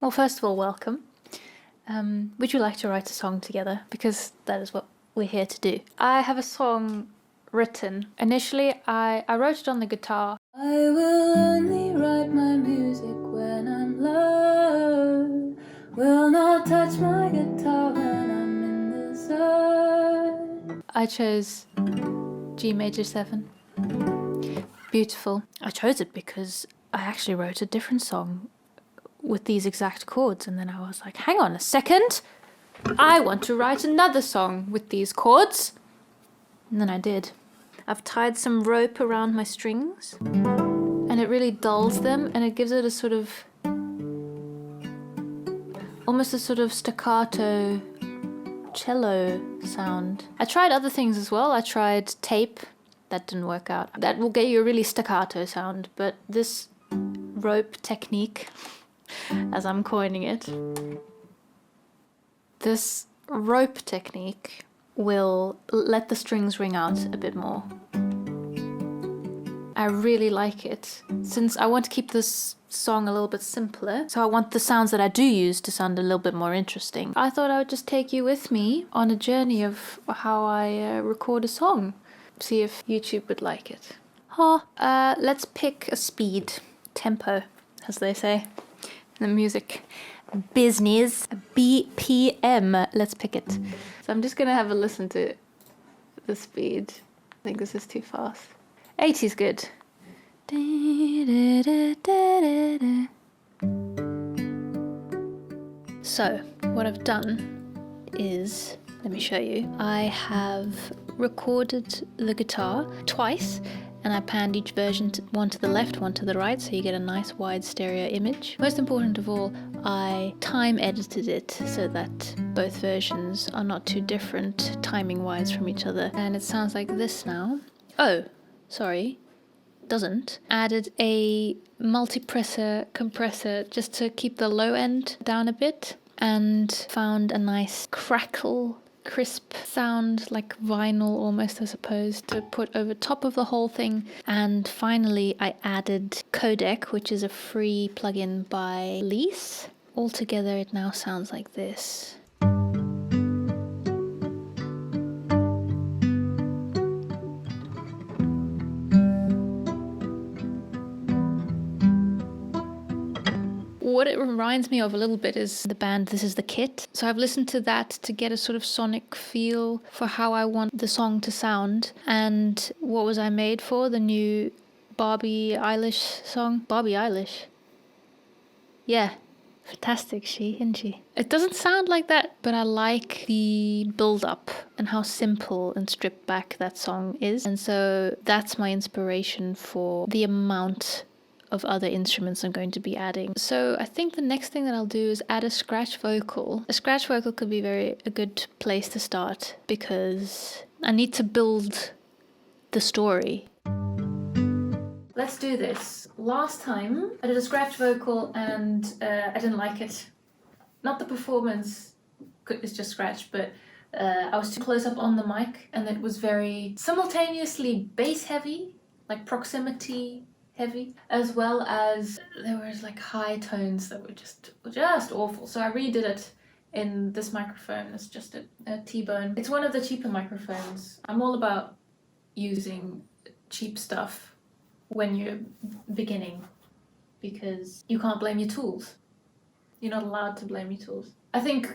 Well, first of all, welcome. Would you like to write a song together? Because that is what we're here to do. I have a song written. Initially, I wrote it on the guitar. I will only write my music when I'm low. Will not touch my guitar when I'm in the zone. I chose G major 7. Beautiful. I chose it because I actually wrote a different song with these exact chords, and then I was like, hang on a second, I want to write another song with these chords. And then I did. I've tied some rope around my strings, and it really dulls them, and it gives it a sort of, almost a sort of staccato cello sound. I tried other things as well. I tried tape. That didn't work out. That will get you a really staccato sound, but this rope technique, as I'm coining it, this rope technique will let the strings ring out a bit more. I really like it, since I want to keep this song a little bit simpler, so I want the sounds that I do use to sound a little bit more interesting. I thought I would just take you with me on a journey of how I record a song. See if YouTube would like it. Let's pick a speed, tempo, as they say in the music business. BPM, let's pick it. So I'm just gonna have a listen to the speed. I think this is too fast. 80's good. So what I've done is, let me show you. I have recorded the guitar twice, and I panned each version, one to the left, one to the right, so you get a nice wide stereo image. Most important of all, I time edited it so that both versions are not too different timing wise from each other. And it sounds like this now. Oh, sorry, doesn't. Added a multipressor compressor just to keep the low end down a bit, and found a nice crackle, crisp sound, like vinyl almost, I suppose, to put over top of the whole thing. And finally I added Codec, which is a free plugin by Lease. Altogether it now sounds like this. What it reminds me of a little bit is the band This Is the Kit. So I've listened to that to get a sort of sonic feel for how I want the song to sound. And what was I made for? The new Barbie Eilish song? Barbie Eilish. Yeah. Fantastic, isn't she? It doesn't sound like that, but I like the build-up and how simple and stripped back that song is. And so that's my inspiration for the amount of other instruments I'm going to be adding. So I think the next thing that I'll do is add a scratch vocal. A scratch vocal could be a good place to start, because I need to build the story. Let's do this. Last time I did a scratch vocal and I didn't like it. Not the performance, it's just scratch, but I was too close up on the mic, and it was very simultaneously bass heavy, like proximity heavy, as well as there was like high tones that were just awful. So I redid it in this microphone. It's just a T-Bone. It's one of the cheaper microphones. I'm all about using cheap stuff when you're beginning, because you can't blame your tools. You're not allowed to blame your tools. I think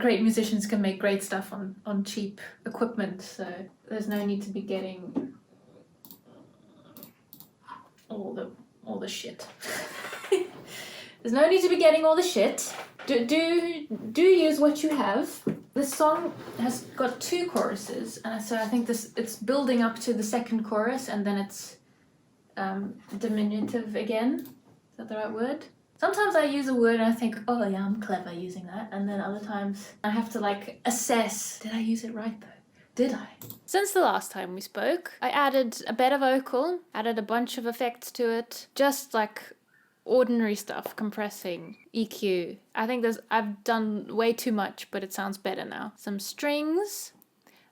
great musicians can make great stuff on cheap equipment, so there's no need to be getting all the shit. There's no need to be getting all the shit. Do use what you have. This song has got 2 choruses, and so I think it's building up to the second chorus, and then it's diminutive again. Is that the right word? Sometimes I use a word and I think, oh yeah, I'm clever using that, and then other times I have to like assess, did I use it right though? Did I? Since the last time we spoke, I added a better vocal, added a bunch of effects to it, just like ordinary stuff, compressing, EQ. I think I've done way too much, but it sounds better now. Some strings,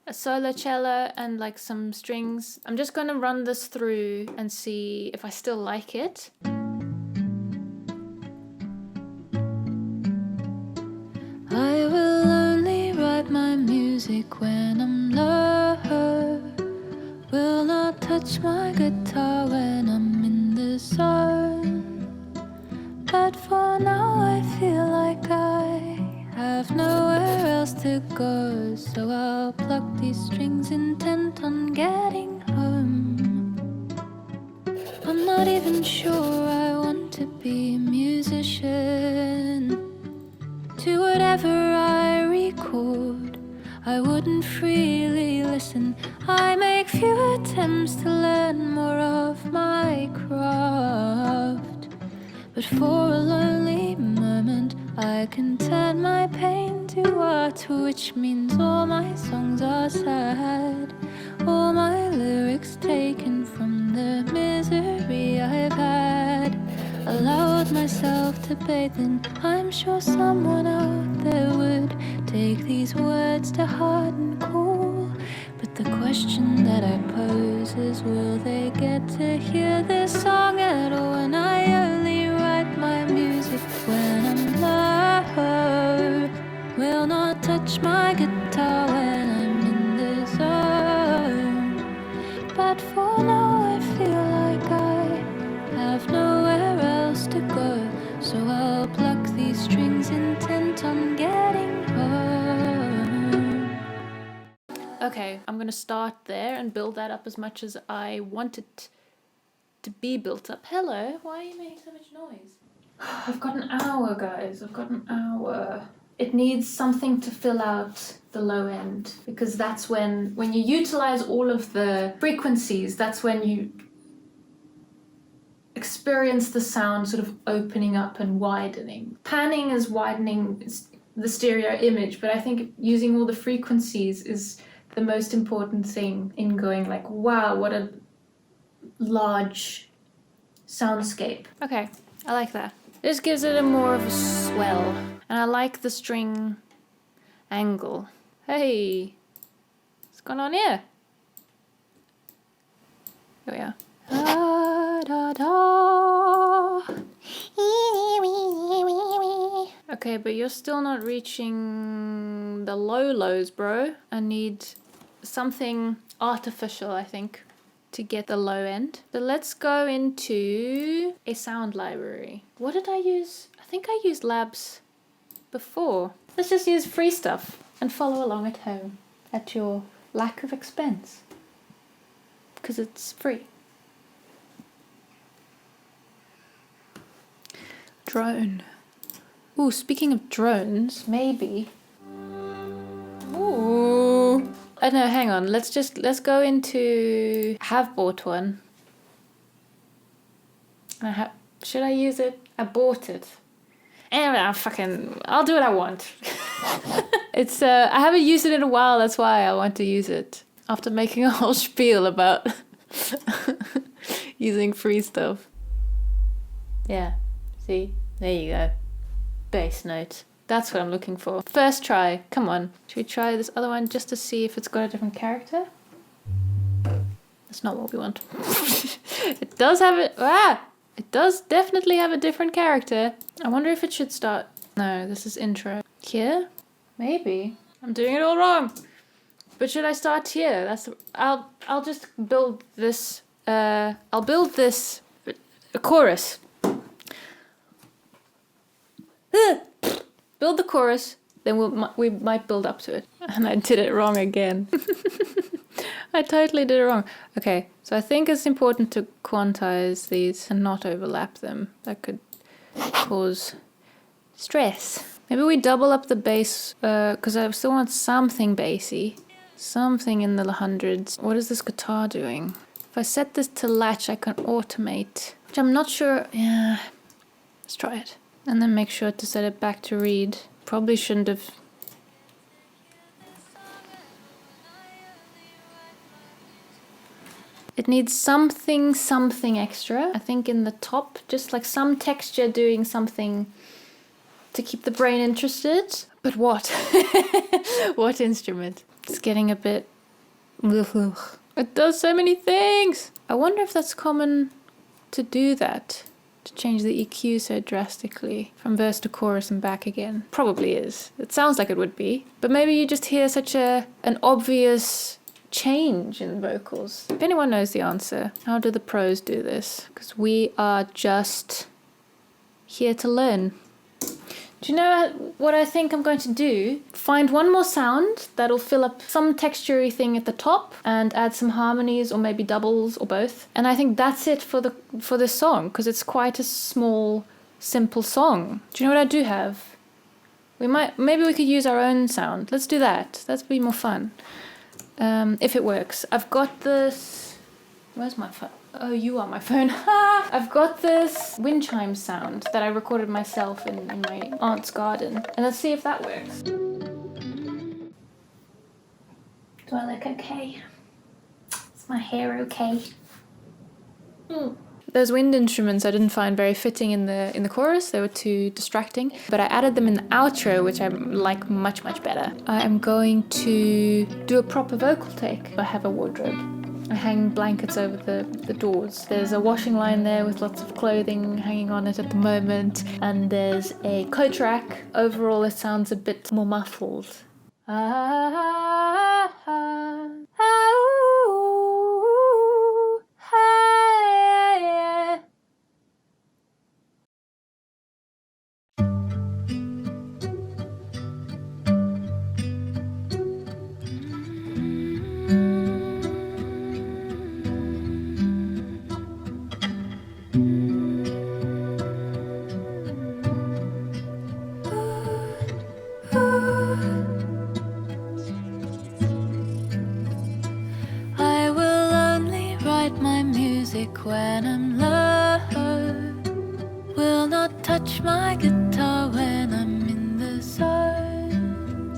a solo cello, and like some strings. I'm just gonna run this through and see if I still like it. music when I'm low. Will not touch my guitar when I'm in the zone. But for now I feel like I have nowhere else to go. So I'll pluck these strings intent on getting home. I'm not even sure I want to be a musician. To whatever I record, I wouldn't freely listen. I make few attempts to learn more of my craft. But for a lonely moment, I can turn my pain to art, which means all my songs are sad. All my lyrics taken from the misery I've had. Allowed myself to bathe in, I'm sure someone out there would take these words to heart and call. But the question that I pose is, will they get to hear this song at all? And I only write my music when I'm low. Will not touch my guitar when I'm in the zone. But for now I feel like I have nowhere else to go. So I'll pluck these strings intent on getting home. Okay, I'm gonna start there and build that up as much as I want it to be built up. Hello, why are you making so much noise? I've got an hour, guys. I've got an hour. It needs something to fill out the low end, because that's when you utilize all of the frequencies, that's when you experience the sound sort of opening up and widening. Panning is widening the stereo image, but I think using all the frequencies is the most important thing in going like, wow, what a large soundscape. Okay, I like that. This gives it a more of a swell, and I like the string angle. Hey, what's going on here? Here we are. Da, da, da. Okay, but you're still not reaching the low lows, bro. I need something artificial, I think, to get the low end. So let's go into a sound library. What did I use? I think I used Labs before. Let's just use free stuff and follow along at home at your lack of expense, because it's free. Drone. Ooh, speaking of drones, maybe. Ooh. Oh no, hang on. Let's go into. I have bought one. Should I use it? I bought it. Anyway, I'll do what I want. It's I haven't used it in a while. That's why I want to use it. After making a whole spiel about using free stuff. Yeah. See? There you go. Bass note. That's what I'm looking for. First try. Come on. Should we try this other one just to see if it's got a different character? That's not what we want. It does have it. It does definitely have a different character. I wonder if it should start. No, this is intro. Here? Maybe. I'm doing it all wrong. But should I start here? I'll just build this. I'll build this a chorus. Build the chorus, then we might build up to it. And I did it wrong again. I totally did it wrong. Okay, so I think it's important to quantize these and not overlap them. That could cause stress. Maybe we double up the bass, because I still want something bassy. Something in the hundreds. What is this guitar doing? If I set this to latch, I can automate, which I'm not sure. Yeah, let's try it. And then make sure to set it back to read. Probably shouldn't have. It needs something extra. I think in the top, just like some texture doing something to keep the brain interested. But what? What instrument? It's getting a bit. It does so many things. I wonder if that's common to do that. to change the EQ so drastically from verse to chorus and back again. Probably is. It sounds like it would be. But maybe you just hear such an obvious change in vocals. If anyone knows the answer, how do the pros do this? Because we are just here to learn. Do you know what I think I'm going to do? Find one more sound that'll fill up some texture-y thing at the top and add some harmonies or maybe doubles or both. And I think that's it for this song, because it's quite a small, simple song. Do you know what I do have? Maybe we could use our own sound. Let's do that. That'd be more fun. If it works. I've got this... Where's my phone? Oh, you are my phone. I've got this wind chime sound that I recorded myself in my aunt's garden. And let's see if that works. Do I look okay? Is my hair okay? Those wind instruments I didn't find very fitting in the chorus. They were too distracting. But I added them in the outro, which I like much, much better. I am going to do a proper vocal take. I have a wardrobe. I hang blankets over the doors. There's a washing line there with lots of clothing hanging on it at the moment. And there's a coat rack. Overall, it sounds a bit more muffled. When I'm low, will not touch my guitar when I'm in the zone.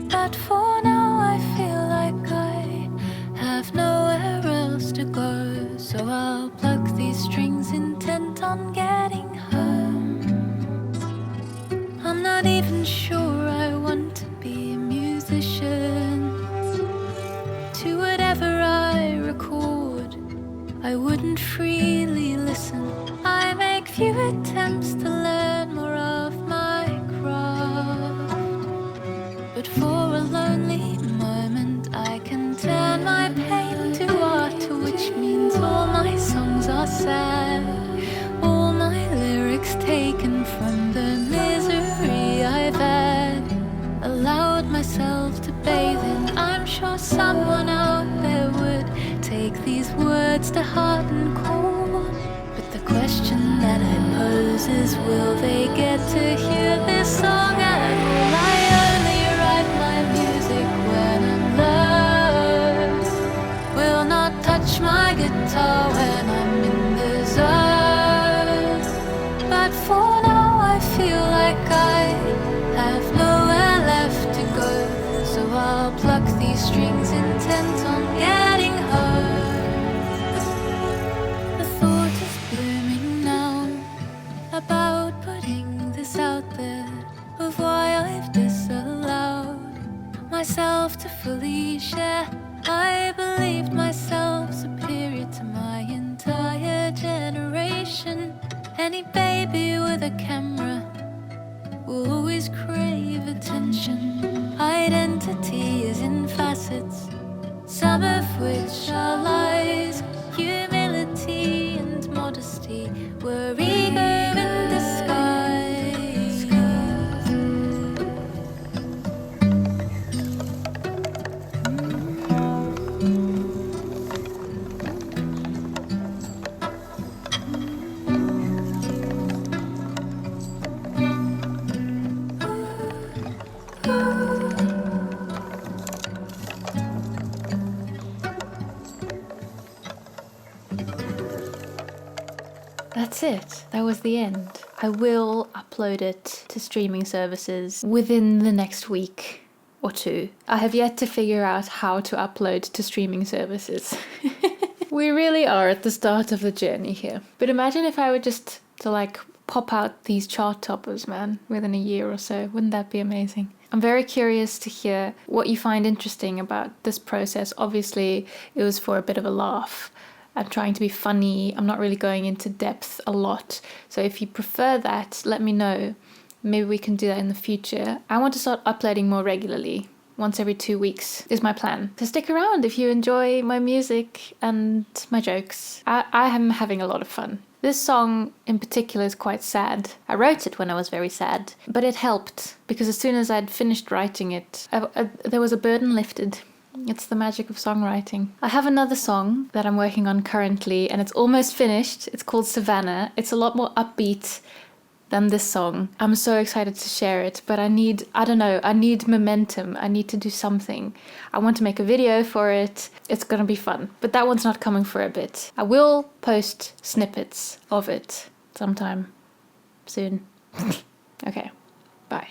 But for now I feel like I have nowhere else to go, so I'll pluck these strings intent on getting home. I'm not even sure I want to be a musician. To whatever I record, I wouldn't freely listen. I make few attempts to learn more of my craft. But for a lonely moment, I can turn my pain to art, which means all my songs are sad. All my lyrics taken from the misery I've had. Allowed myself to bathe in. I'm sure someone out there would take these words to heart and core. But the question that I pose is, will they get to hear this song at all? I only write my music when I'm low. Will not touch my guitar when I'm in the zone. But for now I feel like I have nowhere left to go, so I'll pluck these strings intent on getting home. The thought is blooming now about putting this out there, of why I've disallowed myself to fully share. I believed myself superior to my entire generation. Any baby with a camera will always crave attention. Identity is in facets, some of which are lies. Humility and modesty were ego in disguise. That's it. That was the end. I will upload it to streaming services within the next week or two. I have yet to figure out how to upload to streaming services. We really are at the start of the journey here. But imagine if I were just to pop out these chart toppers, man, within a year or so. Wouldn't that be amazing? I'm very curious to hear what you find interesting about this process. Obviously, it was for a bit of a laugh. I'm trying to be funny. I'm not really going into depth a lot. So if you prefer that, let me know. Maybe we can do that in the future. I want to start uploading more regularly. Once every 2 weeks is my plan. So stick around if you enjoy my music and my jokes. I am having a lot of fun. This song in particular is quite sad. I wrote it when I was very sad, but it helped because as soon as I'd finished writing it, there was a burden lifted. It's the magic of songwriting. I have another song that I'm working on currently and it's almost finished. It's called Savannah. It's a lot more upbeat than this song. I'm so excited to share it, but I need momentum. I need to do something. I want to make a video for it. It's gonna be fun, but that one's not coming for a bit. I will post snippets of it sometime soon. Okay, bye.